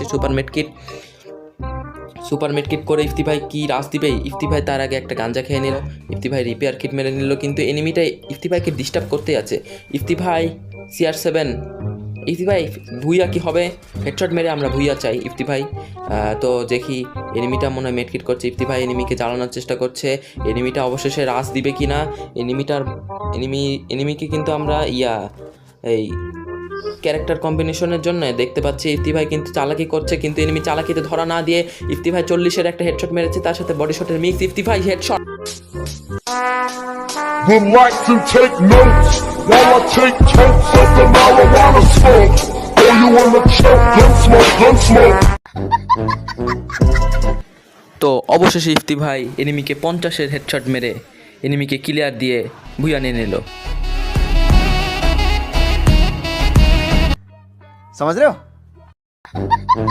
নিচ্ছে super made kit করে ইফতি ভাই কি রাশ দিবে। ইফতি ভাই তার আগে একটা গাঞ্জা খেয়ে নিল, ইফতি ভাই রিপেয়ার কিট মেরে নিল, কিন্তু এনিমিটাই ইফতি ভাইকে ডিস্টার্ব করতেই আছে। ইফতি ভাই CR7, ইফতি ভাই ভুইয়া কি হবে, হেডশট মেরে আমরা ভুইয়া চাই ইফতি ভাই। তো দেখি এনিমিটা মনে হয় মেডকিট করছে, ইফতি ভাই এনিমিকে জ্বালানোর চেষ্টা করছে, এনিমিটা অবশেষে রাশ দিবে কি না। এনিমিকে কিন্তু আমরা এই ক্যারেক্টার কম্বিনেশনের জন্য দেখতে পাচ্ছি ইফতি ভাই কিন্তু চালাকি করছে, কিন্তু এনিমি চালাকিতে ধরা না দিয়ে ইফতি ভাই 40-এর একটা হেডশট মেরেছে, তার সাথে বডি শটের মিক্স। ইফতি ভাই headshot. Relax and take notes while I take totes of the marijuana smoke. Throw you in the choke, gun smoke. তো অবশেষে ইফতি ভাই এনিমিকে 50-এর হেডশট মেরে এনিমিকে ক্লিয়ার দিয়ে ভুইয়া নিয়ে নিল। समझ रहे हो?